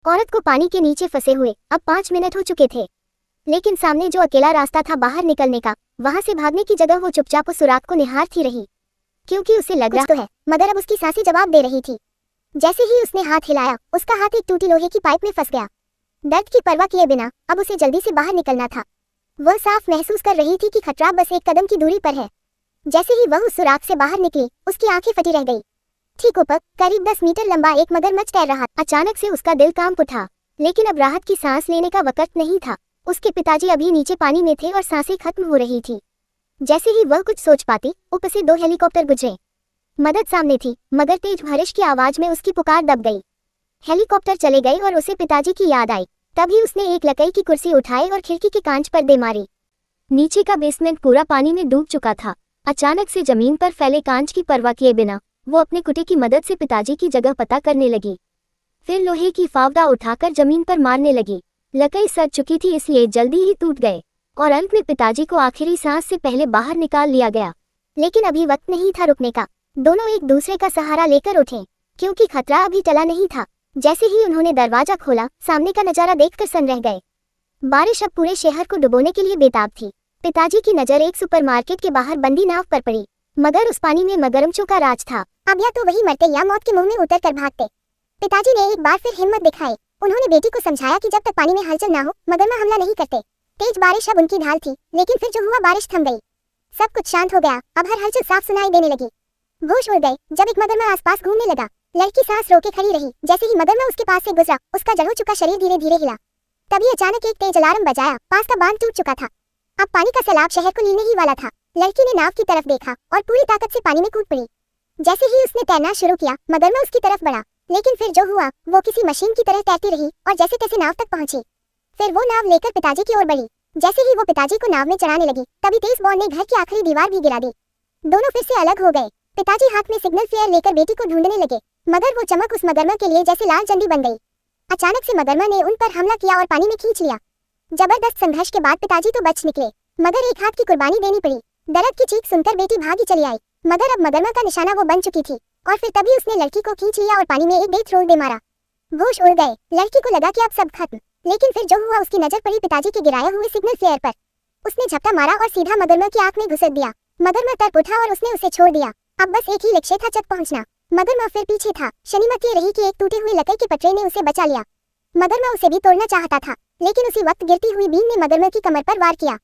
औरत को पानी के नीचे फंसे हुए अब 5 मिनट हो चुके थे, लेकिन सामने जो अकेला रास्ता था बाहर निकलने का, वहां से भागने की जगह वो चुपचाप उस सुराख को निहारती रही, क्योंकि उसे लग रहा तो है, मगर अब उसकी सांसें जवाब दे रही थी। जैसे ही उसने हाथ हिलाया, उसका हाथ एक टूटी लोहे की पाइप में फंस गया। दर्द की परवाह किए बिना अब उसे जल्दी से बाहर निकलना था। वह साफ महसूस कर रही थी कि खतरा बस एक कदम की दूरी पर है। जैसे ही वह उस सुराख से बाहर निकली, उसकी आंखें फटी रह गई। ठीक ऊपर करीब 10 मीटर लंबा एक मगरमच्छ तैर रहा। अचानक से उसका दिल कांप उठा, लेकिन अब राहत की सांस लेने का वक्त नहीं था। उसके पिताजी अभी नीचे पानी में थे और सांसें खत्म हो रही थी। जैसे ही वह कुछ सोच पाती, ऊपर से 2 हेलीकॉप्टर गुजरे। मदद सामने थी, मगर तेज बारिश की आवाज में उसकी पुकार दब गई। हेलीकॉप्टर चले गए और उसे पिताजी की याद आई। तभी उसने एक लकड़ी की कुर्सी उठाई और खिड़की के कांच पर दे मारी। नीचे का बेसमेंट पूरा पानी में डूब चुका था। अचानक से जमीन पर फैले कांच की परवाह किए बिना वो अपने कुत्ते की मदद से पिताजी की जगह पता करने लगी। फिर लोहे की फावड़ा उठाकर जमीन पर मारने लगी। लकड़ी सड़ चुकी थी, इसलिए जल्दी ही टूट गए और अंत में पिताजी को आखिरी सांस से पहले बाहर निकाल लिया गया। लेकिन अभी वक्त नहीं था रुकने का। दोनों एक दूसरे का सहारा लेकर उठे, क्योंकि खतरा अभी टला नहीं था। जैसे ही उन्होंने दरवाजा खोला, सामने का नजारा देखकर सन रह गए। बारिश अब पूरे शहर को डुबोने के लिए बेताब थी। पिताजी की नजर एक सुपरमार्केट के बाहर बंदी नाव पर पड़ी, मगर उस पानी में मगरमच्छों का राज था। अब या तो वही मरते या मौत के मुंह में उतर कर भागते। पिताजी ने एक बार फिर हिम्मत दिखाई। उन्होंने बेटी को समझाया कि जब तक पानी में हलचल ना हो, मगरमच्छ हमला नहीं करते। तेज बारिश अब उनकी ढाल थी, लेकिन फिर जो हुआ, बारिश थम गई। सब कुछ शांत हो गया। अब हर हलचल साफ सुनाई देने लगी। होश उड़ गए जब एक मगरमच्छ आसपास घूमने लगा। लड़की सांस रोके खड़ी रही। जैसे ही मगरमच्छ उसके पास से गुजरा, उसका जल हो चुका शरीर धीरे धीरे हिला। तभी अचानक एक तेज अलार्म बजाया। पास का बांध टूट चुका था। अब पानी का सैलाब शहर को लीने ही वाला था। लड़की ने नाव की तरफ देखा और पूरी ताकत से पानी में कूद पड़ी। जैसे ही उसने तैरना शुरू किया, मगरमच्छ उसकी तरफ बढ़ा, लेकिन फिर जो हुआ, वो किसी मशीन की तरह तैरती रही और जैसे तैसे नाव तक पहुंची। फिर वो नाव लेकर पिताजी की ओर बढ़ी। जैसे ही वो पिताजी को नाव में चढ़ाने लगी, तभी तेज बॉल ने घर की आखिरी दीवार भी गिरा दी। दोनों फिर से अलग हो गए। पिताजी हाथ में सिग्नल फ्लेयर लेकर बेटी को ढूंढने लगे, मगर वो चमक उस मगरमच्छ के लिए जैसे लाल झंडी बन गई। अचानक से मगरमच्छ ने उन पर हमला किया और पानी में खींच लिया। जबरदस्त संघर्ष के बाद पिताजी तो बच निकले, मगर एक हाथ की कुर्बानी देनी पड़ी। दर्द की चीख सुनकर बेटी भागी चली आई, मगर अब मगरमच्छ का निशाना वो बन चुकी थी। और फिर तभी उसने लड़की को खींच लिया और पानी में एक डेथ रोल दे मारा। होश उड़ गए। लड़की को लगा कि अब सब खत्म, लेकिन फिर जो हुआ, उसकी नजर पड़ी पिताजी के गिराए हुए सिग्नल फ्लेयर पर। उसने झपटा मारा और सीधा मगरमच्छ की आंख में घुसेड़ दिया। मगरमच्छ तड़प उठा और उसने उसे छोड़ दिया। अब बस एक ही लक्ष्य था, चक पहुंचना। मगरमच्छ फिर पीछे था। शनिमत ये रही कि एक टूटे हुए लकड़ी के पटरे ने उसे बचा लिया। मगरमच्छ उसे भी तोड़ना चाहता था, लेकिन उसी वक्त गिरती हुई बीन ने मगरमच्छ की कमर पर वार किया।